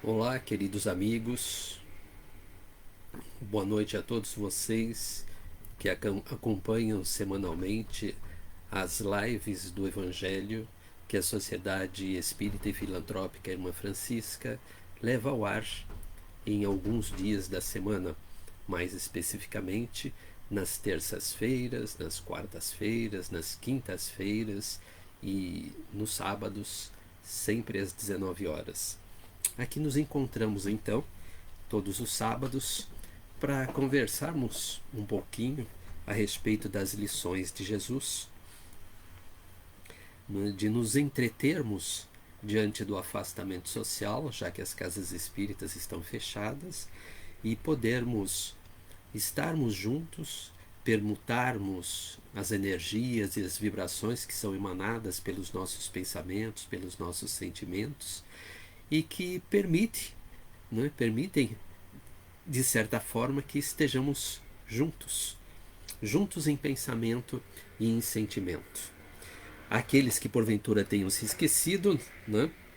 Olá, queridos amigos, boa noite a todos vocês que acompanham semanalmente as lives do Evangelho que a Sociedade Espírita e Filantrópica Irmã Francisca leva ao ar em alguns dias da semana, mais especificamente nas terças-feiras, nas quartas-feiras, nas quintas-feiras e nos sábados, sempre às 19 horas. Aqui nos encontramos então todos os sábados para conversarmos um pouquinho a respeito das lições de Jesus, de nos entretermos diante do afastamento social, já que as casas espíritas estão fechadas, e podermos estarmos juntos, permutarmos as energias e as vibrações que são emanadas pelos nossos pensamentos, pelos nossos sentimentos, e que permitem, de certa forma, que estejamos juntos em pensamento e em sentimento. Aqueles que porventura tenham se esquecido,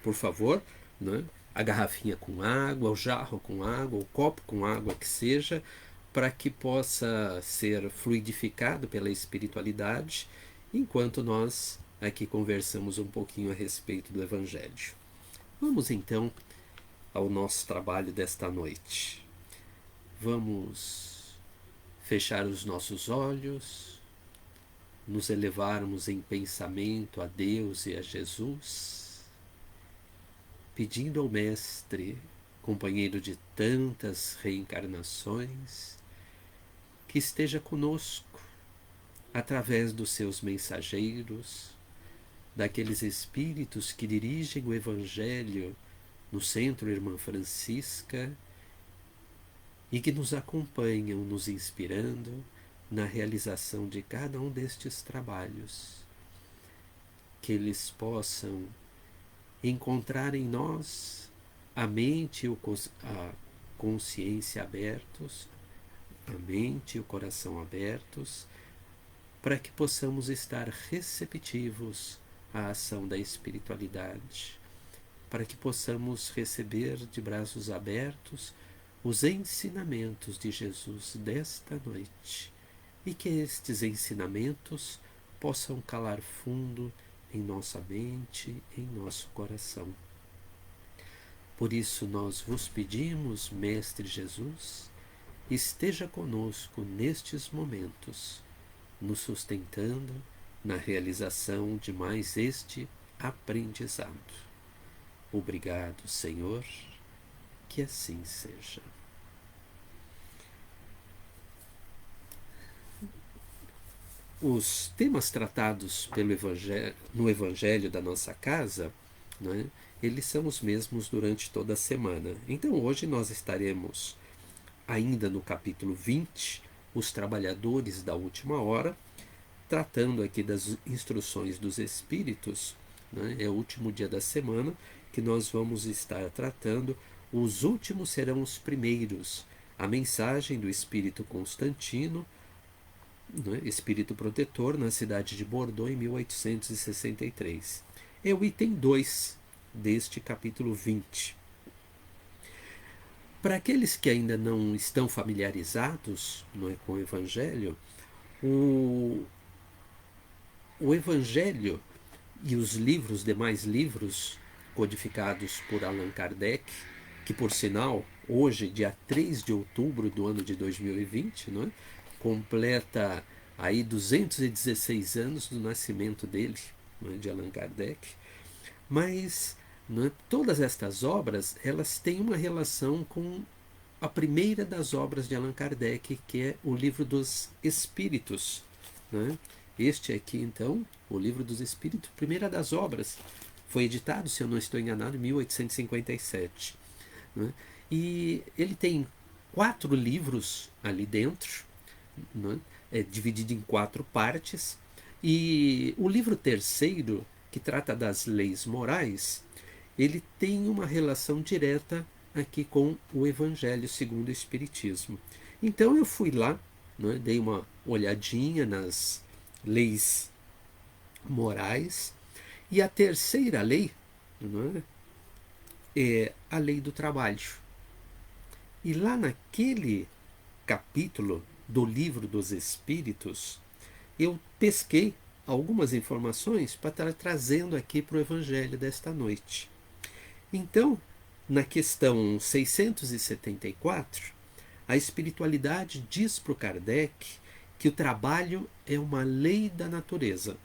por favor, a garrafinha com água, o jarro com água, o copo com água que seja, para que possa ser fluidificado pela espiritualidade, enquanto nós aqui conversamos um pouquinho a respeito do Evangelho. Vamos então ao nosso trabalho desta noite. Vamos fechar os nossos olhos, nos elevarmos em pensamento a Deus e a Jesus, pedindo ao Mestre, companheiro de tantas reencarnações, que esteja conosco através dos seus mensageiros, daqueles espíritos que dirigem o Evangelho no Centro Irmã Francisca e que nos acompanham, nos inspirando na realização de cada um destes trabalhos. Que eles possam encontrar em nós a mente e a consciência abertos, a mente e o coração abertos, para que possamos estar receptivos à ação da espiritualidade, para que possamos receber de braços abertos os ensinamentos de Jesus desta noite e que estes ensinamentos possam calar fundo em nossa mente, em nosso coração. Por isso nós vos pedimos, Mestre Jesus, esteja conosco nestes momentos, nos sustentando na realização de mais este aprendizado. Obrigado, Senhor, que assim seja. Os temas tratados no Evangelho da nossa casa, eles são os mesmos durante toda a semana. Então hoje nós estaremos ainda no capítulo 20, os trabalhadores da última hora, tratando aqui das instruções dos Espíritos. É o último dia da semana que nós vamos estar tratando. Os últimos serão os primeiros. A mensagem do Espírito Constantino, Espírito Protetor, na cidade de Bordeaux, em 1863. É o item 2 deste capítulo 20. Para aqueles que ainda não estão familiarizados com o Evangelho, o Evangelho e os demais livros codificados por Allan Kardec, que por sinal, hoje, dia 3 de outubro do ano de 2020, completa aí 216 anos do nascimento dele, de Allan Kardec. Mas todas estas obras, elas têm uma relação com a primeira das obras de Allan Kardec, que é o Livro dos Espíritos. Este aqui, então, o Livro dos Espíritos, primeira das obras, foi editado, se eu não estou enganado, em 1857. E ele tem 4 livros ali dentro, é dividido em 4 partes, e o livro terceiro, que trata das leis morais, ele tem uma relação direta aqui com o Evangelho segundo o Espiritismo. Então eu fui lá, dei uma olhadinha nas leis morais, e a terceira lei, é a lei do trabalho. E lá naquele capítulo do Livro dos Espíritos, eu pesquei algumas informações para estar trazendo aqui para o Evangelho desta noite. Então, na questão 674, a espiritualidade diz para o Kardec que o trabalho é uma lei da natureza.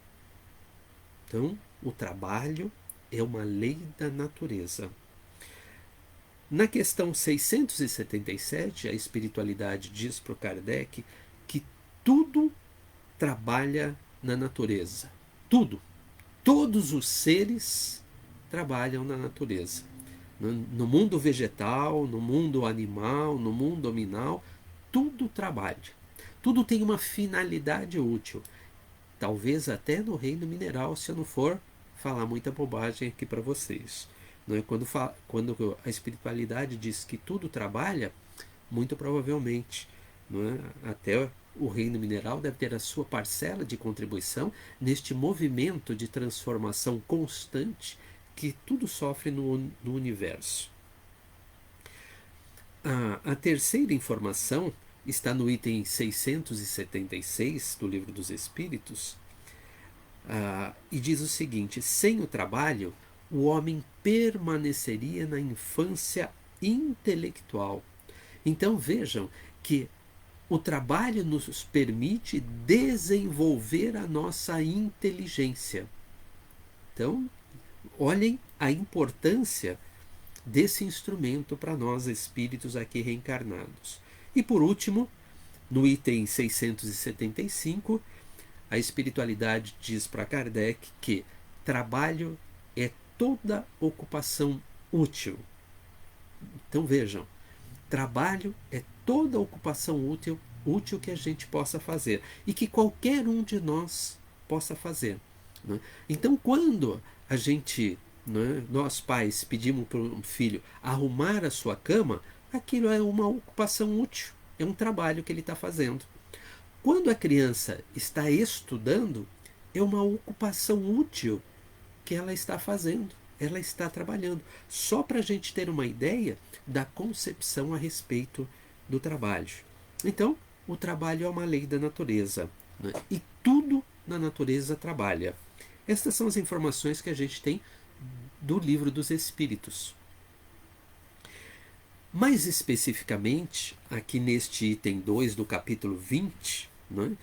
Então, o trabalho é uma lei da natureza. Na questão 677, a espiritualidade diz para o Kardec que tudo trabalha na natureza. Tudo. Todos os seres trabalham na natureza. No mundo vegetal, no mundo animal, no mundo nominal, tudo trabalha. Tudo tem uma finalidade útil. Talvez até no reino mineral, se eu não for falar muita bobagem aqui para vocês. Não é? Quando a espiritualidade diz que tudo trabalha, muito provavelmente, não é? Até o reino mineral deve ter a sua parcela de contribuição neste movimento de transformação constante que tudo sofre no universo. A terceira informação está no item 676 do Livro dos Espíritos, e diz o seguinte: sem o trabalho, o homem permaneceria na infância intelectual. Então vejam que o trabalho nos permite desenvolver a nossa inteligência. Então, olhem a importância desse instrumento para nós espíritos aqui reencarnados. E por último, no item 675, a espiritualidade diz para Kardec que trabalho é toda ocupação útil. Então vejam, trabalho é toda ocupação útil que a gente possa fazer e que qualquer um de nós possa fazer. Né? Então, quando a gente, né, nós pais, pedimos para um filho arrumar a sua cama, aquilo é uma ocupação útil, é um trabalho que ele está fazendo. Quando a criança está estudando, é uma ocupação útil que ela está fazendo, ela está trabalhando. Só para a gente ter uma ideia da concepção a respeito do trabalho. Então, o trabalho é uma lei da natureza, né? E tudo na natureza trabalha. Estas são as informações que a gente tem do Livro dos Espíritos. Mais especificamente, aqui neste item 2 do capítulo 20, né,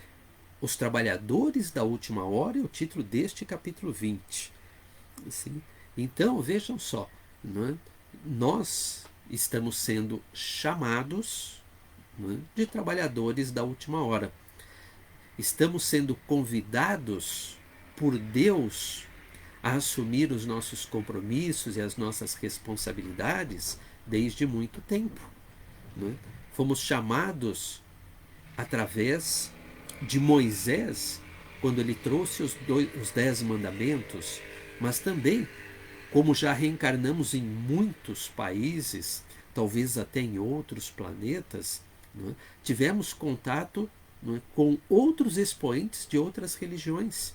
os trabalhadores da última hora é o título deste capítulo 20. Assim, então, vejam só, né, nós estamos sendo chamados, né, de trabalhadores da última hora. Estamos sendo convidados por Deus a assumir os nossos compromissos e as nossas responsabilidades desde muito tempo. Né? Fomos chamados através de Moisés, quando ele trouxe os 10 mandamentos, mas também, como já reencarnamos em muitos países, talvez até em outros planetas, né, tivemos contato, né, com outros expoentes de outras religiões.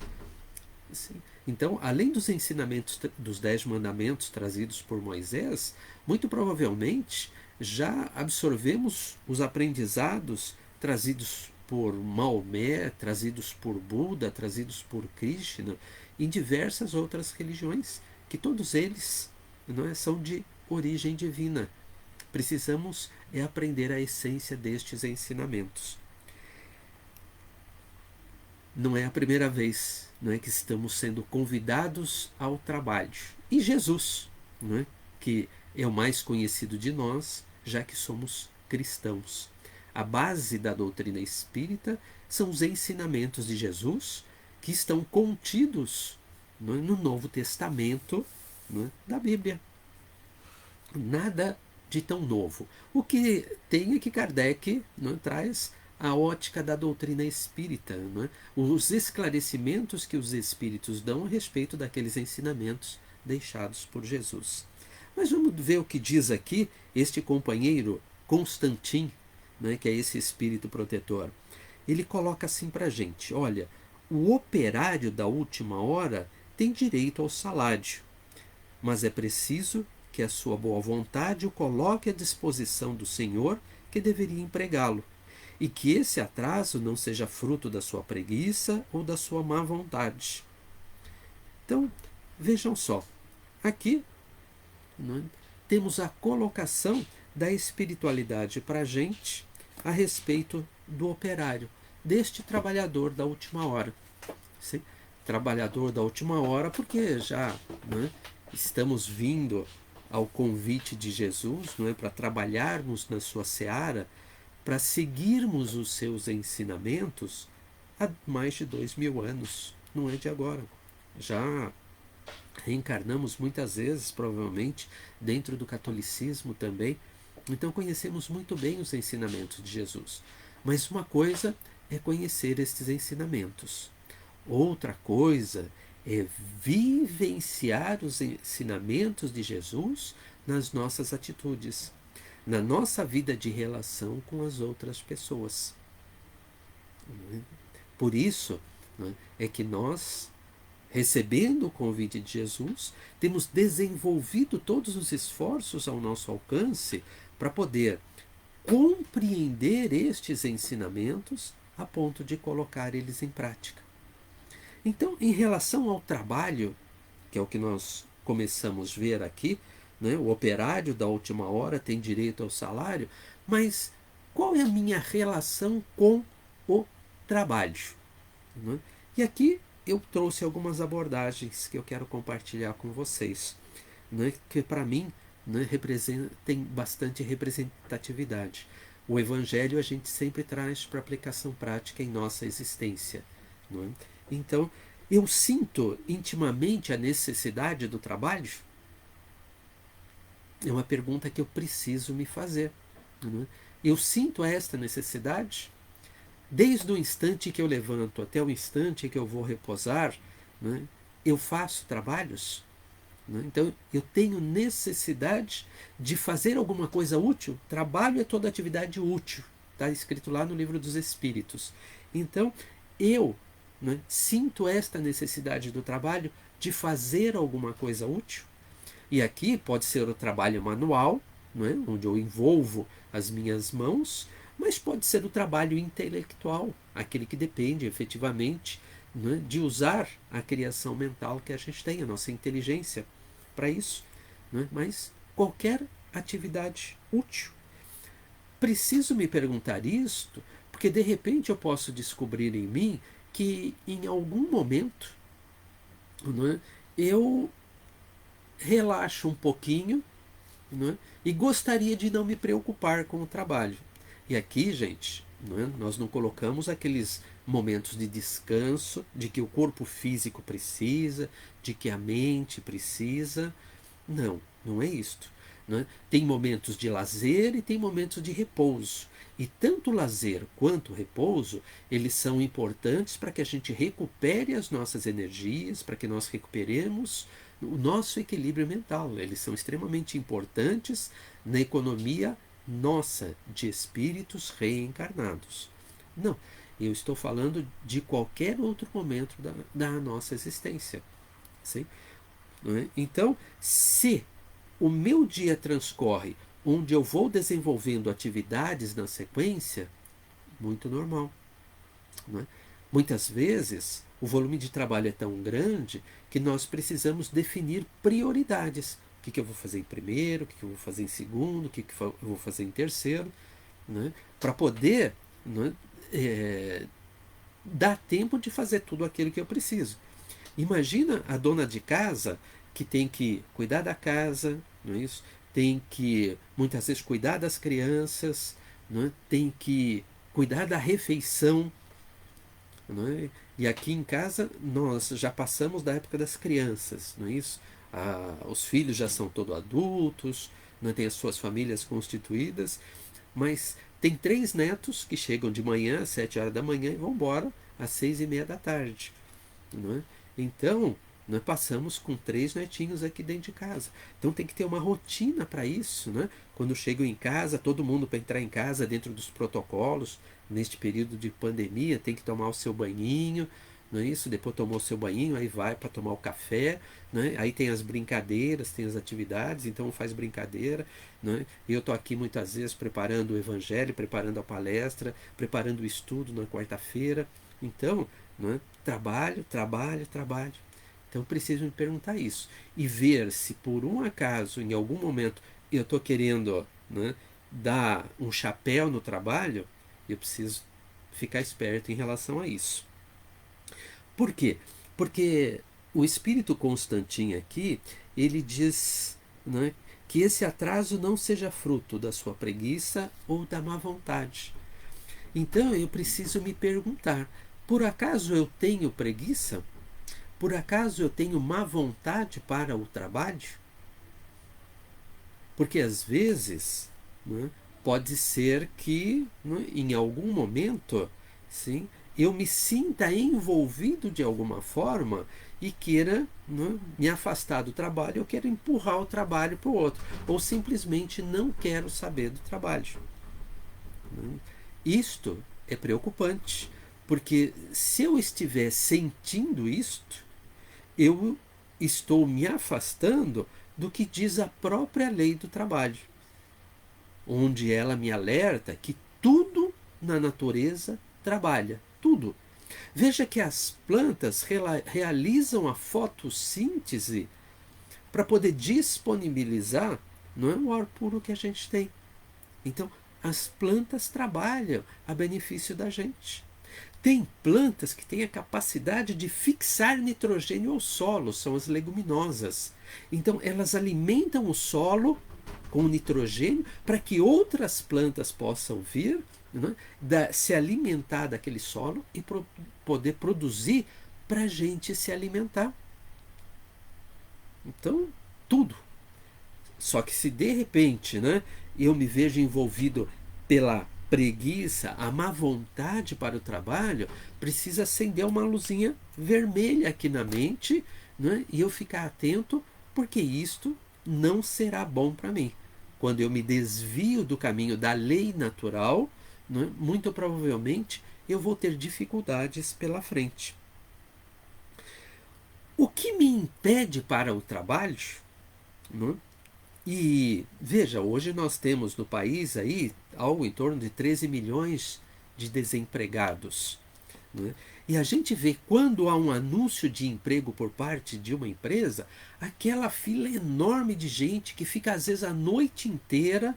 Assim, então, além dos ensinamentos dos 10 mandamentos trazidos por Moisés, muito provavelmente já absorvemos os aprendizados trazidos por Maomé, trazidos por Buda, trazidos por Krishna, em diversas outras religiões, que todos eles, não é, são de origem divina. Precisamos aprender a essência destes ensinamentos. Não é a primeira vez, não é, que estamos sendo convidados ao trabalho. E Jesus, não é, que é o mais conhecido de nós, já que somos cristãos. A base da doutrina espírita são os ensinamentos de Jesus, que estão contidos, não é, no Novo Testamento, não é, da Bíblia. Nada de tão novo. O que tem é que Kardec, não é, traz a ótica da doutrina espírita, não é? Os esclarecimentos que os espíritos dão a respeito daqueles ensinamentos deixados por Jesus. Mas vamos ver o que diz aqui este companheiro Constantin, né, que é esse espírito protetor. Ele coloca assim para a gente: olha, o operário da última hora tem direito ao salário, mas é preciso que que a sua boa vontade o coloque à disposição do Senhor que deveria empregá-lo, e que esse atraso não seja fruto da sua preguiça ou da sua má vontade. Então, vejam só, aqui temos a colocação da espiritualidade para a gente a respeito do operário, deste trabalhador da última hora. Sim? Trabalhador da última hora, porque já estamos vindo ao convite de Jesus, para trabalharmos na sua seara, para seguirmos os seus ensinamentos há mais de 2000 anos, não é de agora. Já reencarnamos muitas vezes, provavelmente, dentro do catolicismo também, então conhecemos muito bem os ensinamentos de Jesus. Mas uma coisa é conhecer estes ensinamentos. Outra coisa é vivenciar os ensinamentos de Jesus nas nossas atitudes, na nossa vida de relação com as outras pessoas. Por isso é que nós, recebendo o convite de Jesus, temos desenvolvido todos os esforços ao nosso alcance para poder compreender estes ensinamentos a ponto de colocar eles em prática. Então, em relação ao trabalho, que é o que nós começamos a ver aqui, o operário da última hora tem direito ao salário, mas qual é a minha relação com o trabalho? E aqui eu trouxe algumas abordagens que eu quero compartilhar com vocês, que para mim tem bastante representatividade. O Evangelho a gente sempre traz para aplicação prática em nossa existência. Então, eu sinto intimamente a necessidade do trabalho? É uma pergunta que eu preciso me fazer. Eu sinto esta necessidade? Desde o instante que eu levanto até o instante que eu vou repousar, eu faço trabalhos? Então, eu tenho necessidade de fazer alguma coisa útil? Trabalho é toda atividade útil. Está escrito lá no Livro dos Espíritos. Então, eu sinto esta necessidade do trabalho de fazer alguma coisa útil. E aqui pode ser o trabalho manual, onde eu envolvo as minhas mãos, mas pode ser o trabalho intelectual, aquele que depende efetivamente de usar a criação mental que a gente tem, a nossa inteligência para isso. Mas qualquer atividade útil. Preciso me perguntar isto, porque de repente eu posso descobrir em mim que em algum momento eu relaxo um pouquinho e gostaria de não me preocupar com o trabalho. E aqui, gente, nós não colocamos aqueles momentos de descanso, de que o corpo físico precisa, de que a mente precisa. Não, não é isto. Tem momentos de lazer e tem momentos de repouso. E tanto o lazer quanto o repouso, eles são importantes para que a gente recupere as nossas energias, para que nós recuperemos o nosso equilíbrio mental. Eles são extremamente importantes na economia nossa de espíritos reencarnados. Não, eu estou falando de qualquer outro momento da nossa existência. Sim? Então, se o meu dia transcorre onde eu vou desenvolvendo atividades na sequência, muito normal. Muitas vezes, o volume de trabalho é tão grande que nós precisamos definir prioridades. O que eu vou fazer em primeiro, o que eu vou fazer em segundo, o que eu vou fazer em terceiro, para poder dar tempo de fazer tudo aquilo que eu preciso. Imagina a dona de casa que tem que cuidar da casa, não é isso? Tem que, muitas vezes, cuidar das crianças, tem que cuidar da refeição. E aqui em casa nós já passamos da época das crianças, não é isso? Os filhos já são todos adultos, têm as suas famílias constituídas, mas tem 3 netos que chegam de manhã às 7 horas da manhã e vão embora às 6:30 da tarde. Então, nós passamos com 3 netinhos aqui dentro de casa. Então tem que ter uma rotina para isso. Quando chegam em casa, todo mundo para entrar em casa dentro dos protocolos, neste período de pandemia, tem que tomar o seu banhinho, não é isso? Depois tomou seu banhinho, aí vai para tomar o café, né? Aí tem as brincadeiras, tem as atividades, então faz brincadeira, né? E eu estou aqui muitas vezes preparando o evangelho, preparando a palestra, preparando o estudo na quarta-feira. Então, né? Trabalho, trabalho, trabalho. Então preciso me perguntar isso e ver se por um acaso, em algum momento, eu estou querendo, né, dar um chapéu no trabalho, eu preciso ficar esperto em relação a isso. Por quê? Porque o espírito Constantin aqui, ele diz, né, que esse atraso não seja fruto da sua preguiça ou da má vontade. Então eu preciso me perguntar: por acaso eu tenho preguiça? Por acaso eu tenho má vontade para o trabalho? Porque às vezes, né, pode ser que, né, em algum momento, sim, eu me sinta envolvido de alguma forma e queira, né, me afastar do trabalho, eu quero empurrar o trabalho para o outro, ou simplesmente não quero saber do trabalho. Né? Isto é preocupante, porque se eu estiver sentindo isto, eu estou me afastando do que diz a própria lei do trabalho, onde ela me alerta que tudo na natureza trabalha, tudo. Veja que as plantas realizam a fotossíntese para poder disponibilizar, não é, o ar puro que a gente tem. Então, as plantas trabalham a benefício da gente. Tem plantas que têm a capacidade de fixar nitrogênio ao solo, são as leguminosas. Então, elas alimentam o solo com nitrogênio para que outras plantas possam vir, né, se alimentar daquele solo e poder produzir para a gente se alimentar. Então, tudo. Só que se de repente, né, eu me vejo envolvido pela preguiça, a má vontade para o trabalho, precisa acender uma luzinha vermelha aqui na mente, né, e eu ficar atento, porque isto não será bom para mim. Quando eu me desvio do caminho da lei natural, né, muito provavelmente eu vou ter dificuldades pela frente. O que me impede para o trabalho, né? E veja, hoje nós temos no país aí algo em torno de 13 milhões de desempregados. Né? E a gente vê quando há um anúncio de emprego por parte de uma empresa, aquela fila enorme de gente que fica às vezes a noite inteira,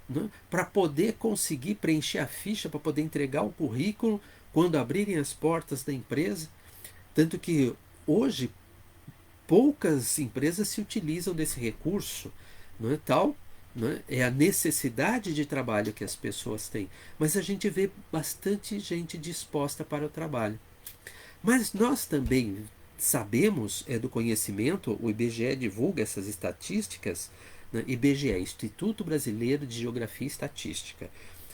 né, para poder conseguir preencher a ficha, para poder entregar o currículo quando abrirem as portas da empresa. Tanto que hoje poucas empresas se utilizam desse recurso, não é tal? Não é? É a necessidade de trabalho que as pessoas têm, mas a gente vê bastante gente disposta para o trabalho. Mas nós também sabemos, é do conhecimento, o IBGE divulga essas estatísticas, né? IBGE, Instituto Brasileiro de Geografia e Estatística.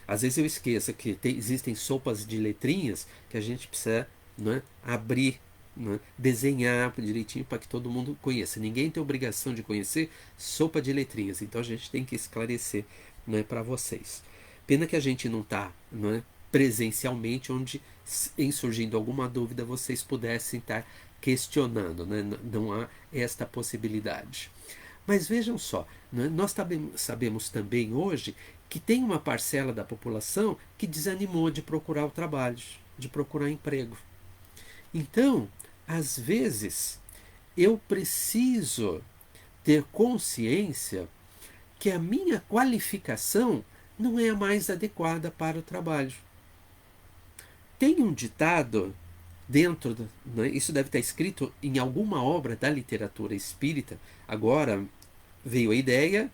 Às vezes eu esqueço que existem sopas de letrinhas que a gente precisa, né, abrir, né, desenhar direitinho para que todo mundo conheça. Ninguém tem obrigação de conhecer sopa de letrinhas, então a gente tem que esclarecer, né, para vocês. Pena que a gente não está, né, presencialmente, onde em surgindo alguma dúvida vocês pudessem estar questionando, né? Não há esta possibilidade. Mas vejam só, né, nós sabemos também hoje que tem uma parcela da população que desanimou de procurar o trabalho, de procurar emprego. Então, às vezes, eu preciso ter consciência que a minha qualificação não é a mais adequada para o trabalho. Tem um ditado dentro, né, isso deve estar escrito em alguma obra da literatura espírita. Agora veio a ideia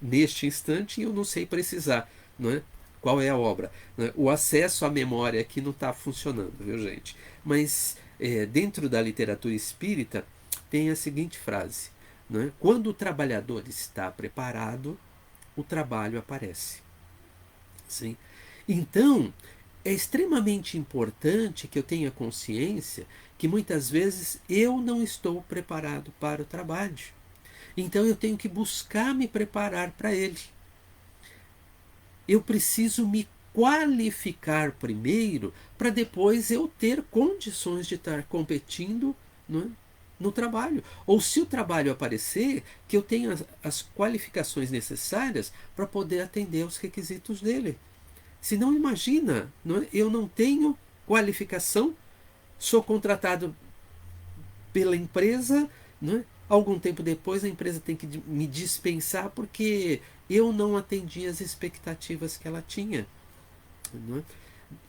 neste instante e eu não sei precisar, não é? Qual é a obra? Né? O acesso à memória aqui não está funcionando, viu, gente? Mas dentro da literatura espírita tem a seguinte frase: né? Quando o trabalhador está preparado, o trabalho aparece. Sim? Então, é extremamente importante que eu tenha consciência que muitas vezes eu não estou preparado para o trabalho. Então eu tenho que buscar me preparar para ele. Eu preciso me qualificar primeiro para depois eu ter condições de estar competindo, não é, no trabalho. Ou se o trabalho aparecer, que eu tenha as qualificações necessárias para poder atender aos requisitos dele. Se não, imagina, não é? Eu não tenho qualificação, sou contratado pela empresa, não é? Algum tempo depois a empresa tem que me dispensar porque eu não atendi as expectativas que ela tinha. Não é?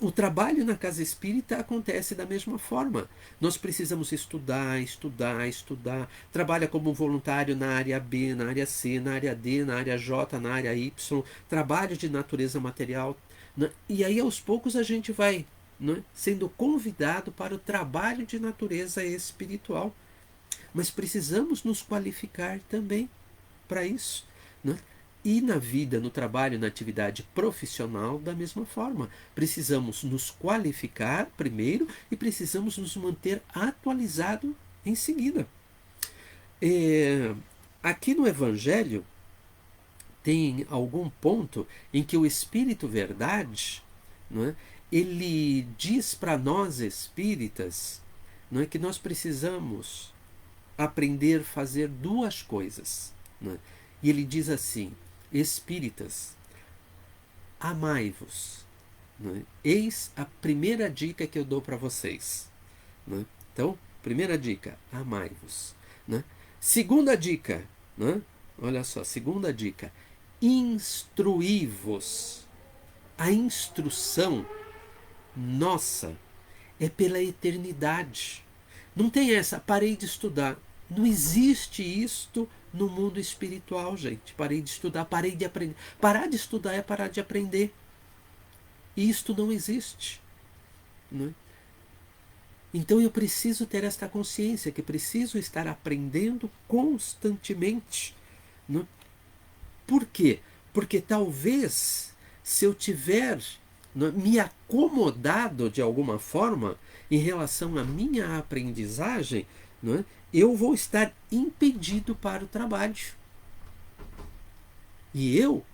O trabalho na casa espírita acontece da mesma forma. Nós precisamos estudar, estudar, estudar. Trabalha como voluntário na área B, na área C, na área D, na área J, na área Y. Trabalho de natureza material. Né? E aí aos poucos a gente vai, né, sendo convidado para o trabalho de natureza espiritual. Mas precisamos nos qualificar também para isso. Né? E na vida, no trabalho, na atividade profissional, da mesma forma. Precisamos nos qualificar primeiro e precisamos nos manter atualizados em seguida. Aqui no Evangelho tem algum ponto em que o Espírito Verdade, não é, ele diz para nós espíritas, não é, que nós precisamos aprender a fazer duas coisas. Não é? E ele diz assim: espíritas, amai-vos. Né? Eis a primeira dica que eu dou para vocês. Né? Então, primeira dica, amai-vos. Né? Segunda dica, né? Olha só, segunda dica, instruí-vos. A instrução nossa é pela eternidade. Não tem essa, parei de estudar. Não existe isto no mundo espiritual, gente. Parei de estudar, parei de aprender. Parar de estudar é parar de aprender. E isto não existe. Não é? Então eu preciso ter esta consciência, que preciso estar aprendendo constantemente. Não é? Por quê? Porque talvez, se eu tiver, não é, me acomodado de alguma forma em relação à minha aprendizagem, não é, eu vou estar impedido para o trabalho. E eu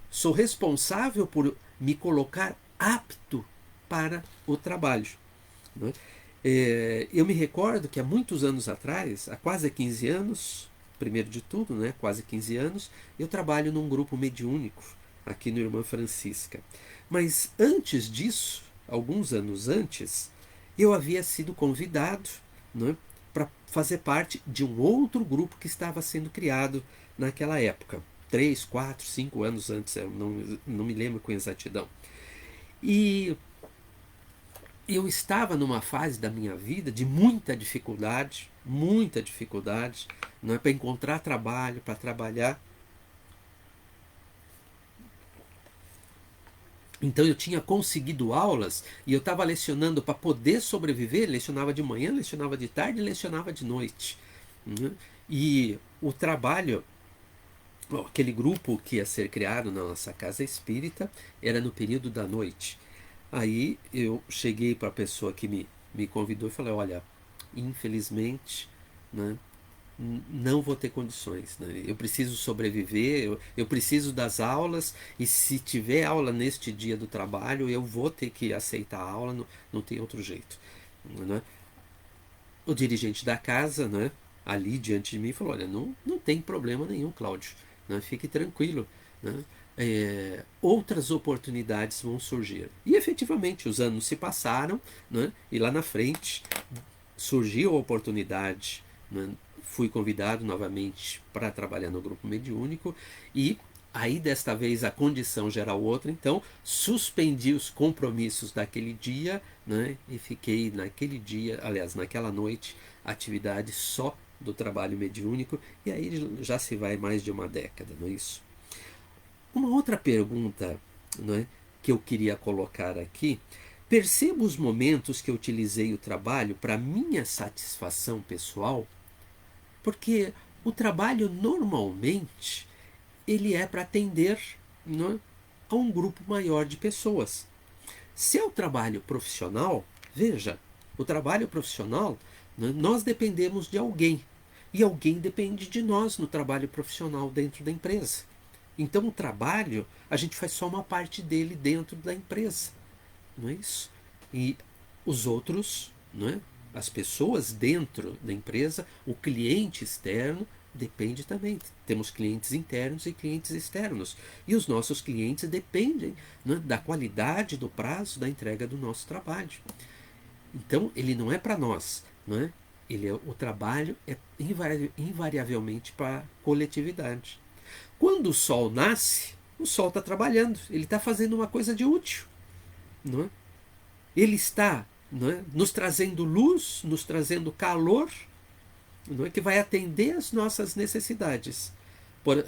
sou responsável por me colocar apto para o trabalho. Não é? Eu me recordo que há muitos anos atrás, há quase 15 anos, primeiro de tudo, né, quase 15 anos, eu trabalho num grupo mediúnico aqui no Irmã Francisca. Mas antes disso, alguns anos antes, eu havia sido convidado, né, para fazer parte de um outro grupo que estava sendo criado naquela época. 3, 4, 5 anos antes, eu não me lembro com exatidão. E eu estava numa fase da minha vida de muita dificuldade, não é, para encontrar trabalho, para trabalhar. Então eu tinha conseguido aulas e eu estava lecionando para poder sobreviver, lecionava de manhã, lecionava de tarde, lecionava de noite. Né? E o trabalho, aquele grupo que ia ser criado na nossa casa espírita, era no período da noite. Aí eu cheguei para a pessoa que me convidou e falei: olha, infelizmente, né, não vou ter condições, né? Eu preciso sobreviver, eu preciso das aulas, e se tiver aula neste dia do trabalho, eu vou ter que aceitar a aula, não tem outro jeito. Né? O dirigente da casa, né, ali diante de mim, falou: olha, não tem problema nenhum, Cláudio, né? Fique tranquilo. Né? Outras oportunidades vão surgir. E efetivamente os anos se passaram, né? E lá na frente surgiu a oportunidade, né? Fui convidado novamente para trabalhar no grupo mediúnico, e aí desta vez a condição já era outra, então suspendi os compromissos daquele dia, né? E fiquei naquele dia, aliás, naquela noite, atividade só do trabalho mediúnico, e aí já se vai mais de uma década, não é isso? Uma outra pergunta, não é, que eu queria colocar aqui: percebo os momentos que eu utilizei o trabalho para minha satisfação pessoal? Porque o trabalho normalmente ele é para atender, não é, a um grupo maior de pessoas. Se é o trabalho profissional, veja, o trabalho profissional, né, nós dependemos de alguém. E alguém depende de nós no trabalho profissional dentro da empresa. Então o trabalho, a gente faz só uma parte dele dentro da empresa, não é isso? E os outros, não é? As pessoas dentro da empresa, o cliente externo, depende também. Temos clientes internos e clientes externos. E os nossos clientes dependem, né, da qualidade, do prazo da entrega do nosso trabalho. Então, ele não é para nós, não é? O trabalho é invariavelmente para a coletividade. Quando o sol nasce, o sol está trabalhando, ele está fazendo uma coisa de útil, não é? Ele está, não é, nos trazendo luz, nos trazendo calor, não é, que vai atender às nossas necessidades. Por,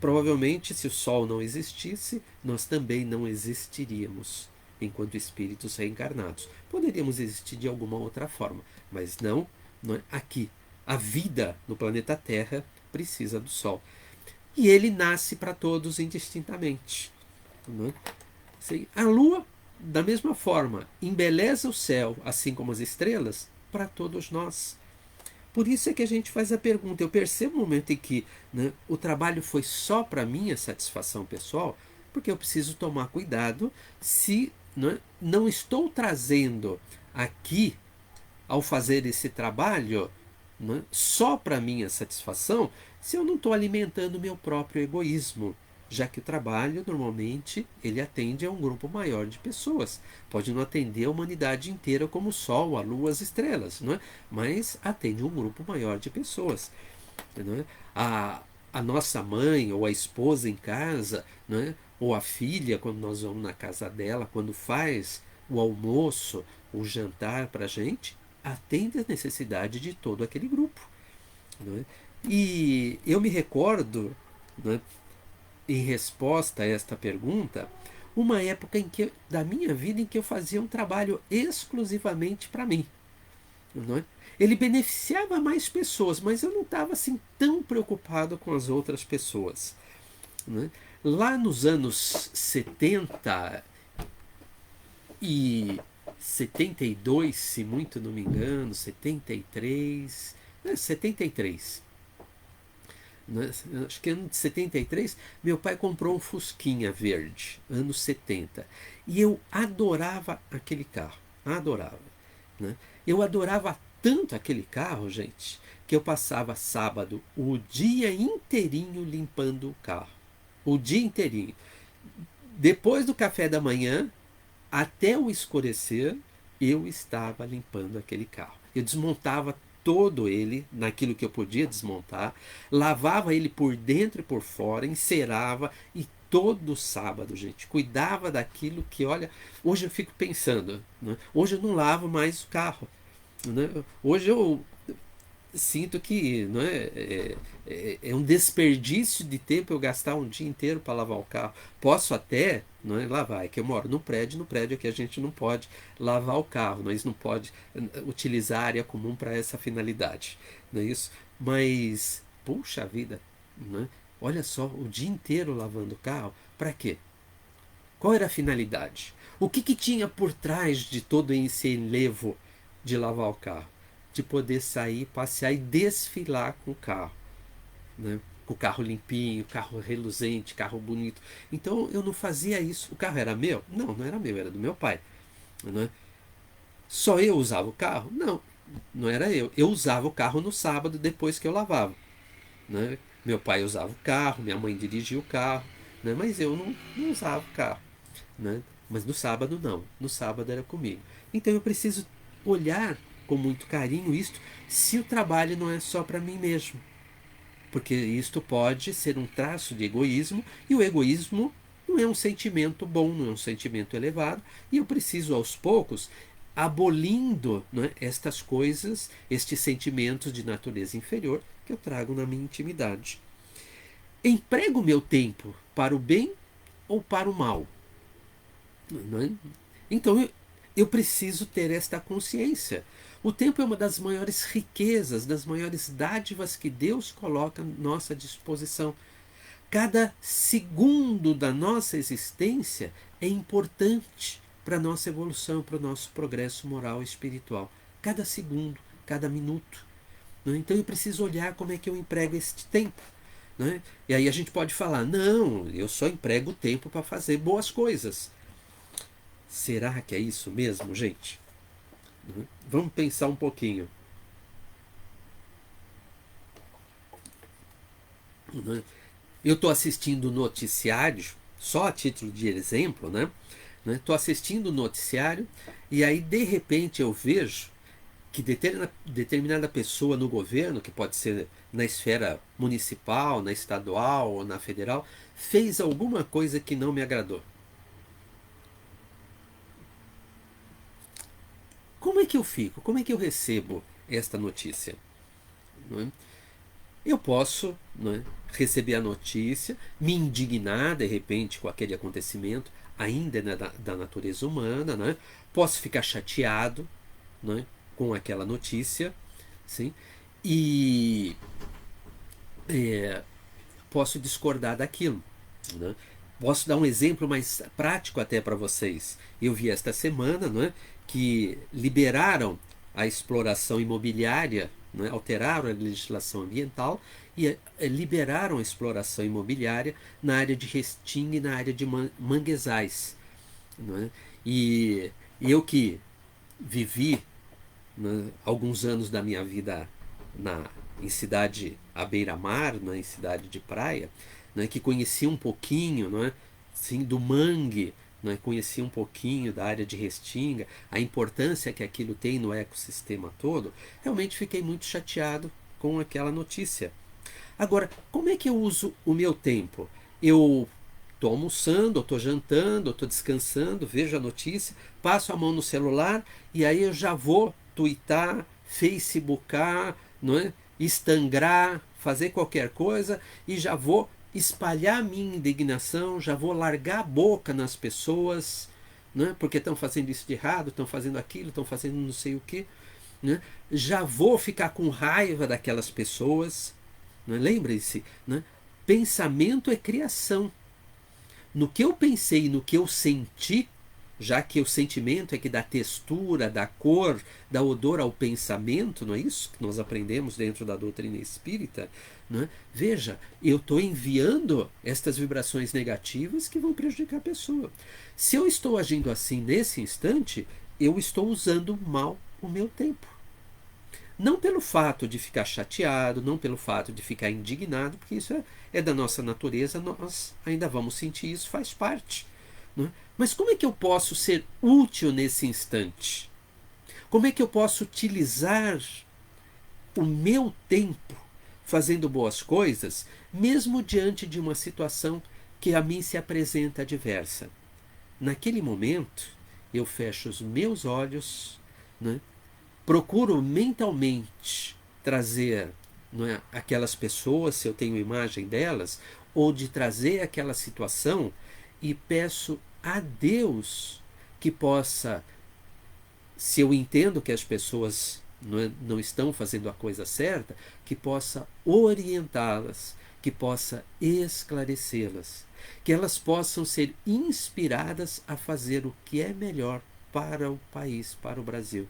provavelmente, se o sol não existisse, nós também não existiríamos enquanto espíritos reencarnados. Poderíamos existir de alguma outra forma, mas não é aqui. A vida no planeta Terra precisa do sol. E ele nasce para todos indistintamente. Não é? A lua, da mesma forma, embeleza o céu, assim como as estrelas, para todos nós. Por isso é que a gente faz a pergunta. Eu percebo o momento em que, né, o trabalho foi só para minha satisfação pessoal, porque eu preciso tomar cuidado se, não estou trazendo aqui, ao fazer esse trabalho, né, só para minha satisfação, se eu não estou alimentando o meu próprio egoísmo, já que o trabalho normalmente ele atende a um grupo maior de pessoas. Pode não atender a humanidade inteira como o Sol, a Lua, as estrelas, não é? Mas atende um grupo maior de pessoas. Não é? A nossa mãe ou a esposa em casa, não é? Ou a filha, quando nós vamos na casa dela, quando faz o almoço, o jantar para a gente, atende a necessidade de todo aquele grupo. Não é? E eu me recordo, não é, em resposta a esta pergunta, uma época da minha vida em que eu fazia um trabalho exclusivamente para mim. Não é? Ele beneficiava mais pessoas, mas eu não estava assim tão preocupado com as outras pessoas. Não é? Lá nos anos 70 e 72, se muito não me engano, 73, 73. Acho que ano de 73, meu pai comprou um Fusquinha verde, anos 70. E eu adorava aquele carro. Adorava. Né? Eu adorava tanto aquele carro, gente, que eu passava sábado o dia inteirinho limpando o carro. O dia inteirinho. Depois do café da manhã, até o escurecer, eu estava limpando aquele carro. Eu desmontava todo ele, naquilo que eu podia desmontar, lavava ele por dentro e por fora, encerava, e todo sábado, gente, cuidava daquilo que, olha, hoje eu fico pensando, né? Hoje eu não lavo mais o carro, né? Hoje eu sinto que, não é um desperdício de tempo eu gastar um dia inteiro para lavar o carro. Posso até, não é, lavar, é que eu moro no prédio aqui a gente não pode lavar o carro, nós não pode utilizar a área comum para essa finalidade, não é isso? Mas, puxa vida, não é? Olha só, o dia inteiro lavando o carro, para quê? Qual era a finalidade? O que tinha por trás de todo esse enlevo de lavar o carro? De poder sair, passear e desfilar com o carro, né? Com o carro limpinho, carro reluzente, carro bonito. Então eu não fazia isso. O carro era meu? Não, não era meu, era do meu pai. Né? Só eu usava o carro? Não, não era eu. Eu usava o carro no sábado depois que eu lavava. Né? Meu pai usava o carro, minha mãe dirigia o carro, né? Mas eu não usava o carro. Né? Mas no sábado não. No sábado era comigo. Então eu preciso olhar com muito carinho isto, se o trabalho não é só para mim mesmo. Porque isto pode ser um traço de egoísmo, e o egoísmo não é um sentimento bom, não é um sentimento elevado, e eu preciso aos poucos abolindo, né, estas coisas, estes sentimentos de natureza inferior que eu trago na minha intimidade. Emprego o meu tempo para o bem ou para o mal? Não é? Então eu preciso ter esta consciência. O tempo é uma das maiores riquezas, das maiores dádivas que Deus coloca à nossa disposição. Cada segundo da nossa existência é importante para a nossa evolução, para o nosso progresso moral e espiritual. Cada segundo, cada minuto. Então eu preciso olhar como é que eu emprego este tempo. Né? E aí a gente pode falar, não, eu só emprego o tempo para fazer boas coisas. Será que é isso mesmo, gente? Vamos pensar um pouquinho. Né? Eu estou assistindo o noticiário, só a título de exemplo, né? Estou assistindo o noticiário e aí de repente eu vejo que determinada pessoa no governo, que pode ser na esfera municipal, na estadual ou na federal, fez alguma coisa que não me agradou. Como é que eu fico? Como é que eu recebo esta notícia? Não é? Eu posso, não é, receber a notícia, me indignar de repente com aquele acontecimento, ainda da natureza humana, né? Posso ficar chateado, né, com aquela notícia, sim, e posso discordar daquilo. Né? Posso dar um exemplo mais prático até para vocês. Eu vi esta semana, né, que liberaram a exploração imobiliária, né, alteraram a legislação ambiental e liberaram a exploração imobiliária na área de Restinga e na área de manguezais. Né? E eu que vivi, né, alguns anos da minha vida em cidade à beira-mar, né, em cidade de praia, né, que conhecia um pouquinho, né, sim, do mangue, né, conhecia um pouquinho da área de Restinga, a importância que aquilo tem no ecossistema todo, realmente fiquei muito chateado com aquela notícia. Agora, como é que eu uso o meu tempo? Eu estou almoçando, estou jantando, estou descansando, vejo a notícia, passo a mão no celular e aí eu já vou twittar, facebookar, não é? Instagramar, fazer qualquer coisa e já vou espalhar minha indignação, já vou largar a boca nas pessoas, né? Porque estão fazendo isso de errado, estão fazendo aquilo, estão fazendo não sei o que. Né? Já vou ficar com raiva daquelas pessoas. Né? Lembre-se, né? Pensamento é criação. No que eu pensei, no que eu senti, já que o sentimento é que dá textura, dá cor, dá odor ao pensamento, não é isso que nós aprendemos dentro da doutrina espírita? Não é? Veja, eu estou enviando estas vibrações negativas que vão prejudicar a pessoa. Se eu estou agindo assim nesse instante, eu estou usando mal o meu tempo. Não pelo fato de ficar chateado, não pelo fato de ficar indignado, porque isso é da nossa natureza, nós ainda vamos sentir isso, faz parte. Né? Mas como é que eu posso ser útil nesse instante? Como é que eu posso utilizar o meu tempo fazendo boas coisas, mesmo diante de uma situação que a mim se apresenta adversa? Naquele momento, eu fecho os meus olhos, né? Procuro mentalmente trazer, não é, aquelas pessoas, se eu tenho imagem delas, ou de trazer aquela situação e peço a Deus que possa, se eu entendo que as pessoas não estão fazendo a coisa certa, que possa orientá-las, que possa esclarecê-las, que elas possam ser inspiradas a fazer o que é melhor para o país, para o Brasil.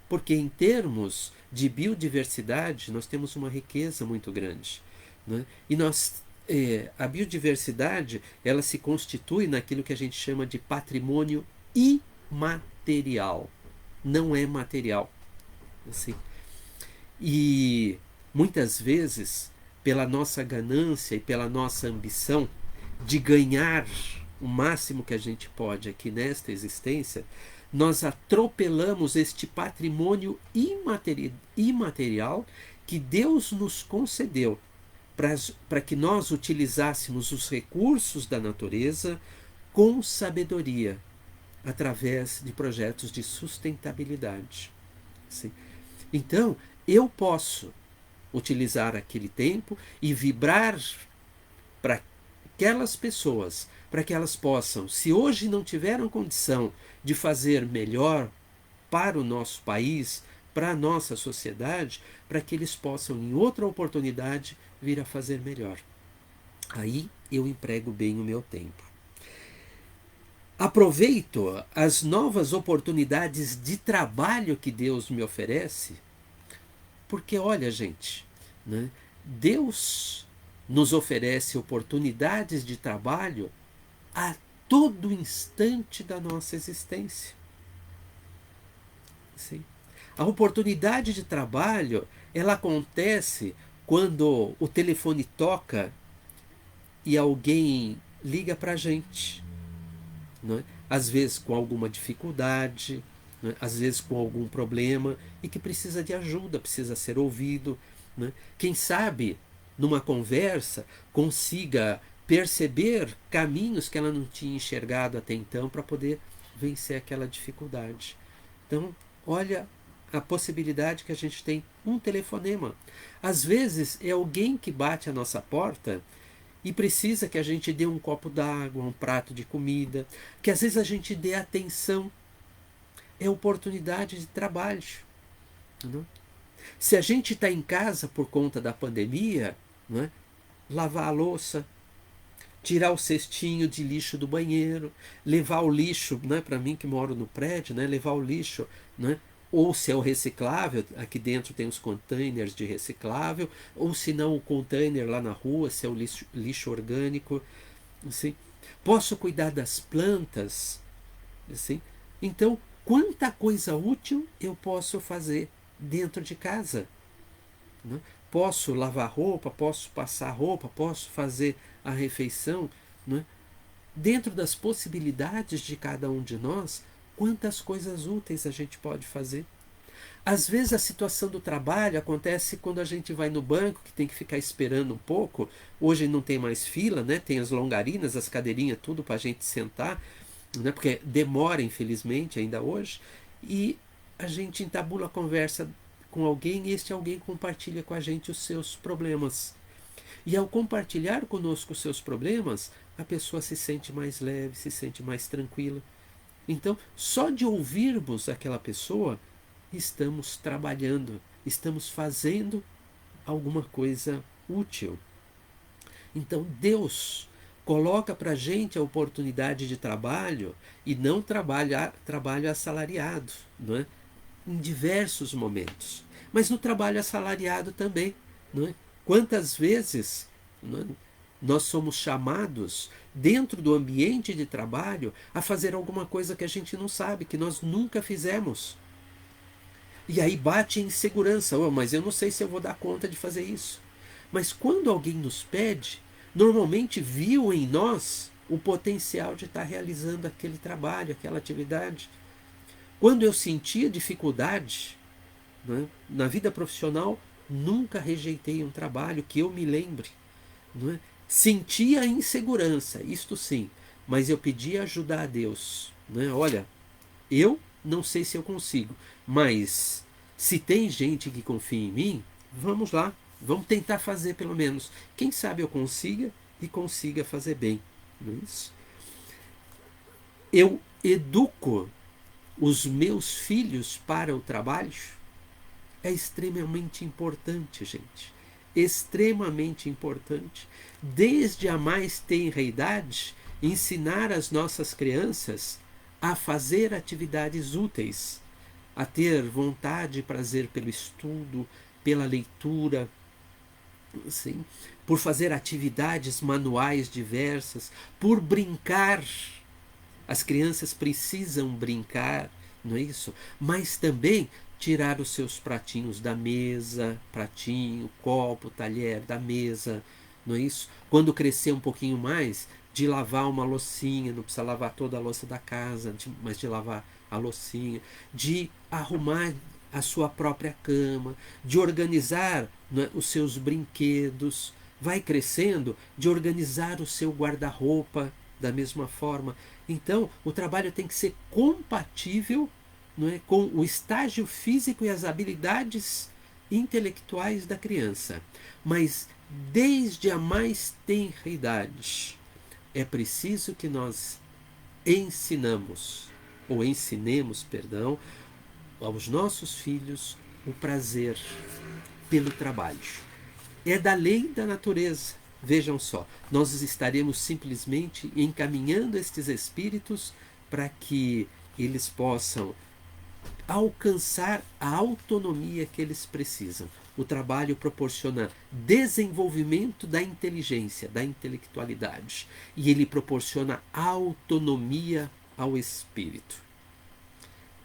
Porque em termos de biodiversidade nós temos uma riqueza muito grande. Né? E a biodiversidade ela se constitui naquilo que a gente chama de patrimônio imaterial. Não é material. Assim. E muitas vezes, pela nossa ganância e pela nossa ambição de ganhar o máximo que a gente pode aqui nesta existência, nós atropelamos este patrimônio imaterial que Deus nos concedeu para que nós utilizássemos os recursos da natureza com sabedoria, através de projetos de sustentabilidade. Sim. Então, eu posso utilizar aquele tempo e vibrar para aquelas pessoas, para que elas possam, se hoje não tiveram condição de fazer melhor para o nosso país, para a nossa sociedade, para que eles possam, em outra oportunidade, vir a fazer melhor. Aí eu emprego bem o meu tempo. Aproveito as novas oportunidades de trabalho que Deus me oferece, porque olha, gente, né, Deus nos oferece oportunidades de trabalho a todo instante da nossa existência. Sim. A oportunidade de trabalho, ela acontece quando o telefone toca e alguém liga para a gente, não é? Às vezes com alguma dificuldade, não é? Às vezes com algum problema e que precisa de ajuda, precisa ser ouvido, não é? Quem sabe, numa conversa, consiga perceber caminhos que ela não tinha enxergado até então para poder vencer aquela dificuldade. Então, olha a possibilidade que a gente tem um telefonema. Às vezes é alguém que bate a nossa porta e precisa que a gente dê um copo d'água, um prato de comida, que às vezes a gente dê atenção. É oportunidade de trabalho. Não é? Se a gente está em casa por conta da pandemia, não é? Lavar a louça, tirar o cestinho de lixo do banheiro, levar o lixo, né, para mim que moro no prédio, né, levar o lixo, né, ou se é o reciclável, aqui dentro tem os containers de reciclável, ou se não o container lá na rua, se é o lixo orgânico, assim. Posso cuidar das plantas, assim. Então, quanta coisa útil eu posso fazer dentro de casa, né? Posso lavar roupa, posso passar roupa, posso fazer a refeição, né? Dentro das possibilidades de cada um de nós, quantas coisas úteis a gente pode fazer. Às vezes a situação do trabalho acontece quando a gente vai no banco, que tem que ficar esperando um pouco. Hoje não tem mais fila, né? Tem as longarinas, as cadeirinhas, tudo para a gente sentar, né? Porque demora, infelizmente, ainda hoje. E a gente entabula a conversa com alguém e este alguém compartilha com a gente os seus problemas. E ao compartilhar conosco os seus problemas, a pessoa se sente mais leve, se sente mais tranquila. Então, só de ouvirmos aquela pessoa, estamos trabalhando, estamos fazendo alguma coisa útil. Então, Deus coloca para a gente a oportunidade de trabalho e não trabalho assalariado, não é? Em diversos momentos. Mas no trabalho assalariado também. Não é? Quantas vezes, não é, nós somos chamados, dentro do ambiente de trabalho, a fazer alguma coisa que a gente não sabe, que nós nunca fizemos. E aí bate em insegurança. Oh, mas eu não sei se eu vou dar conta de fazer isso. Mas quando alguém nos pede, normalmente viu em nós o potencial de estar realizando aquele trabalho, aquela atividade. Quando eu sentia dificuldade, né, na vida profissional, nunca rejeitei um trabalho que eu me lembre. Não é? Sentia insegurança, isto sim, mas eu pedia ajuda a Deus. Né? Olha, eu não sei se eu consigo, mas se tem gente que confia em mim, vamos lá, vamos tentar fazer pelo menos. Quem sabe eu consiga e consiga fazer bem. Não é isso? Eu educo os meus filhos para o trabalho. É extremamente importante, gente. Extremamente importante. Desde a mais tenra idade, ensinar as nossas crianças a fazer atividades úteis, a ter vontade e prazer pelo estudo, pela leitura, assim, por fazer atividades manuais diversas, por brincar. As crianças precisam brincar, não é isso? Mas também tirar os seus pratinhos da mesa, pratinho, copo, talher da mesa, não é isso? Quando crescer um pouquinho mais, de lavar uma loucinha, não precisa lavar toda a louça da casa, mas de lavar a loucinha, de arrumar a sua própria cama, de organizar, não é, os seus brinquedos, vai crescendo, de organizar o seu guarda-roupa da mesma forma. Então, o trabalho tem que ser compatível, não é, com o estágio físico e as habilidades intelectuais da criança. Mas desde a mais tenra idade, é preciso que nós ensinemos, ou ensinemos, perdão, aos nossos filhos o prazer pelo trabalho. É da lei da natureza. Vejam só, nós estaremos simplesmente encaminhando estes espíritos para que eles possam alcançar a autonomia que eles precisam. O trabalho proporciona desenvolvimento da inteligência, da intelectualidade. E ele proporciona autonomia ao espírito.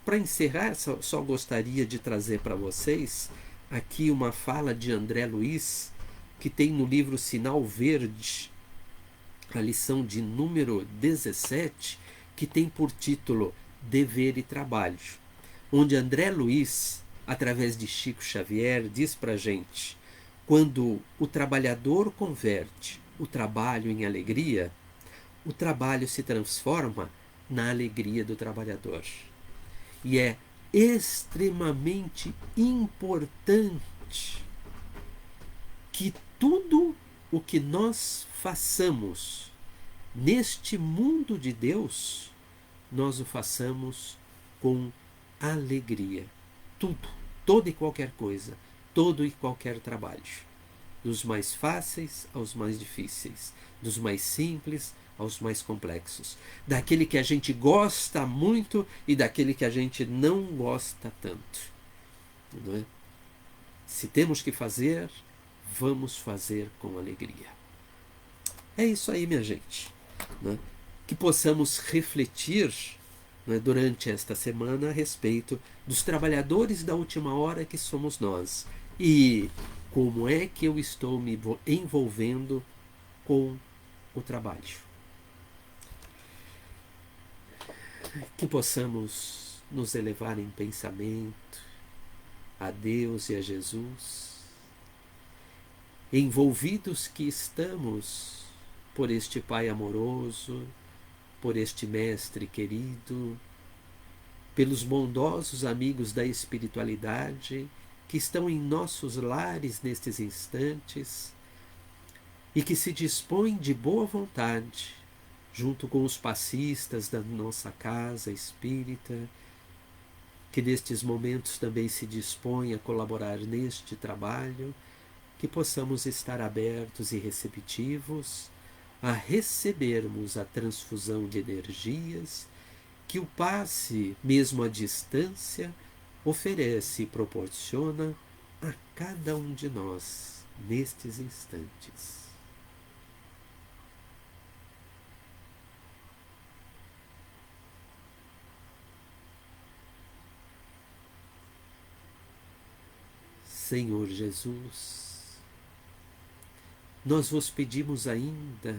Para encerrar, só gostaria de trazer para vocês aqui uma fala de André Luiz, que tem no livro Sinal Verde, a lição de número 17, que tem por título Dever e Trabalho, onde André Luiz, através de Chico Xavier, diz para a gente: quando o trabalhador converte o trabalho em alegria, o trabalho se transforma na alegria do trabalhador. E é extremamente importante que tudo o que nós façamos neste mundo de Deus, nós o façamos com alegria. Tudo, toda e qualquer coisa, todo e qualquer trabalho. Dos mais fáceis aos mais difíceis, dos mais simples aos mais complexos. Daquele que a gente gosta muito e daquele que a gente não gosta tanto. Não é? Se temos que fazer, vamos fazer com alegria. É isso aí, minha gente. Né? Que possamos refletir, né, durante esta semana a respeito dos trabalhadores da última hora que somos nós. E como é que eu estou me envolvendo com o trabalho. Que possamos nos elevar em pensamento a Deus e a Jesus, envolvidos que estamos por este Pai amoroso, por este Mestre querido, pelos bondosos amigos da espiritualidade que estão em nossos lares nestes instantes e que se dispõem de boa vontade, junto com os passistas da nossa casa espírita, que nestes momentos também se dispõem a colaborar neste trabalho, que possamos estar abertos e receptivos a recebermos a transfusão de energias que o passe, mesmo à distância, oferece e proporciona a cada um de nós nestes instantes. Senhor Jesus, nós vos pedimos ainda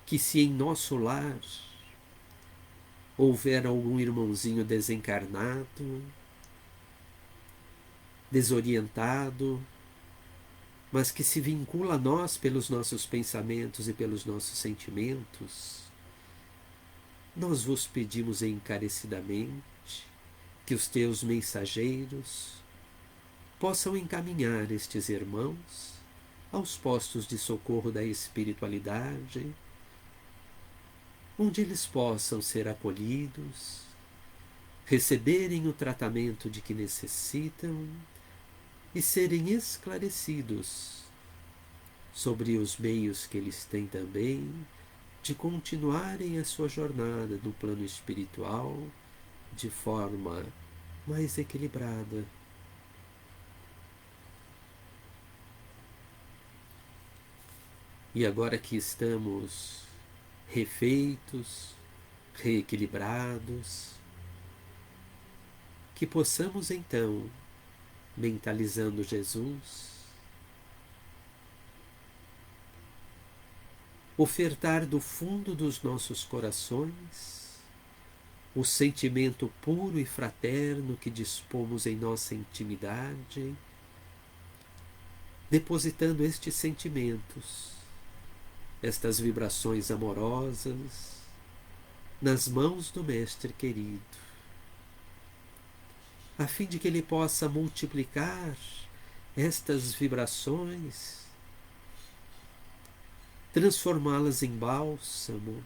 que, se em nosso lar houver algum irmãozinho desencarnado, desorientado, mas que se vincula a nós pelos nossos pensamentos e pelos nossos sentimentos, nós vos pedimos encarecidamente que os teus mensageiros possam encaminhar estes irmãos aos postos de socorro da espiritualidade, onde eles possam ser acolhidos, receberem o tratamento de que necessitam e serem esclarecidos sobre os meios que eles têm também de continuarem a sua jornada no plano espiritual de forma mais equilibrada. E agora que estamos refeitos, reequilibrados, que possamos então, mentalizando Jesus, ofertar do fundo dos nossos corações o sentimento puro e fraterno que dispomos em nossa intimidade, depositando estes sentimentos, estas vibrações amorosas, nas mãos do Mestre querido, a fim de que ele possa multiplicar estas vibrações, transformá-las em bálsamo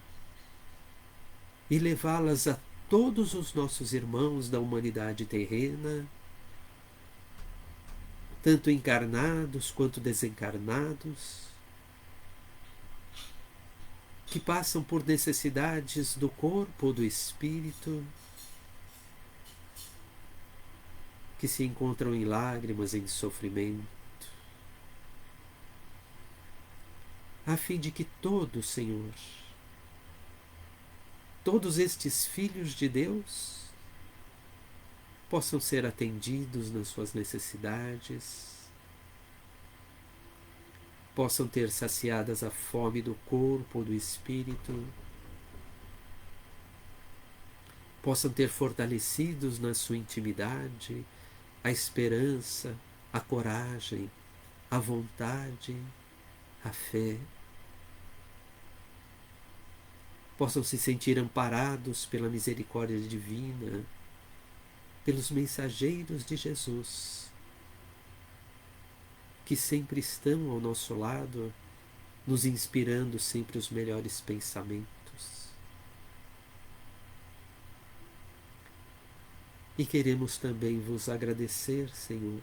e levá-las a todos os nossos irmãos da humanidade terrena, tanto encarnados quanto desencarnados, que passam por necessidades do corpo ou do espírito, que se encontram em lágrimas, em sofrimento, a fim de que todos, Senhor, todos estes filhos de Deus possam ser atendidos nas suas necessidades, possam ter saciadas a fome do corpo, do espírito, possam ter fortalecidos na sua intimidade a esperança, a coragem, a vontade, a fé. Possam se sentir amparados pela misericórdia divina, pelos mensageiros de Jesus, que sempre estão ao nosso lado, nos inspirando sempre os melhores pensamentos. E queremos também vos agradecer, Senhor,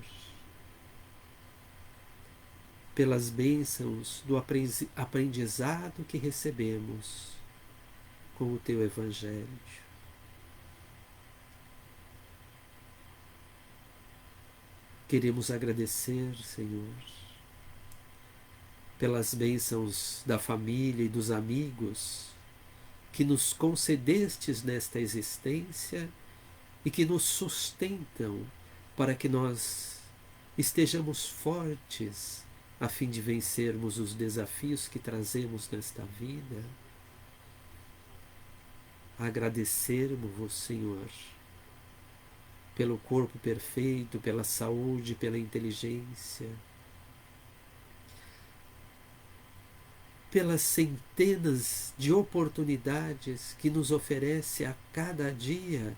pelas bênçãos do aprendizado que recebemos com o Teu Evangelho. Queremos agradecer, Senhor, pelas bênçãos da família e dos amigos que nos concedestes nesta existência e que nos sustentam para que nós estejamos fortes a fim de vencermos os desafios que trazemos nesta vida. Agradecermos-vos, Senhor, pelo corpo perfeito, pela saúde, pela inteligência, pelas centenas de oportunidades que nos oferece a cada dia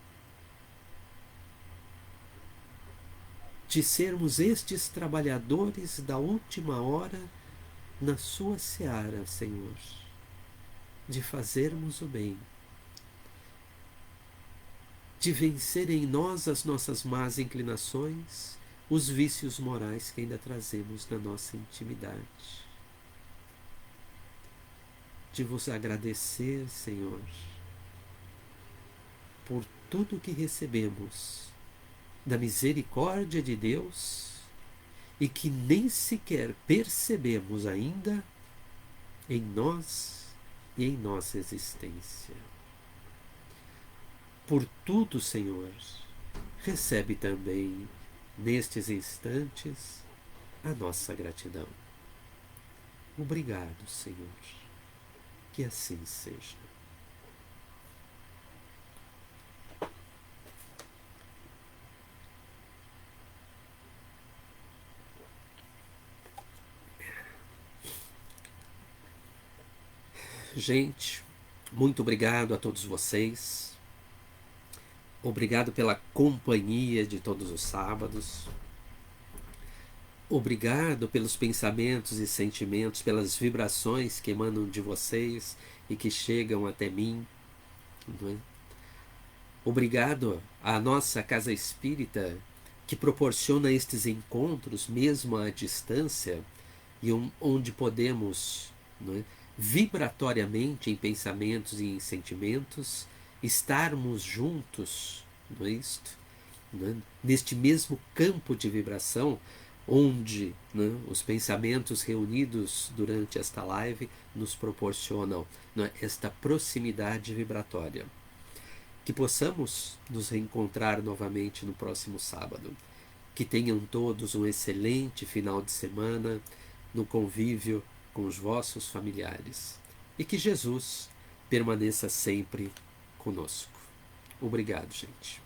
de sermos estes trabalhadores da última hora na sua seara, Senhor, de fazermos o bem, de vencer em nós as nossas más inclinações, os vícios morais que ainda trazemos na nossa intimidade. De vos agradecer, Senhor, por tudo que recebemos da misericórdia de Deus e que nem sequer percebemos ainda em nós e em nossa existência. Por tudo, Senhor, recebe também, nestes instantes, a nossa gratidão. Obrigado, Senhor. Que assim seja. Gente, muito obrigado a todos vocês. Obrigado pela companhia de todos os sábados. Obrigado pelos pensamentos e sentimentos, pelas vibrações que emanam de vocês e que chegam até mim. Não é? Obrigado à nossa Casa Espírita, que proporciona estes encontros, mesmo à distância, e onde podemos, não é, vibratoriamente, em pensamentos e em sentimentos, estarmos juntos, não é isto? Não é? Neste mesmo campo de vibração, onde, né, os pensamentos reunidos durante esta live nos proporcionam, né, esta proximidade vibratória. Que possamos nos reencontrar novamente no próximo sábado. Que tenham todos um excelente final de semana no convívio com os vossos familiares. E que Jesus permaneça sempre conosco. Obrigado, gente.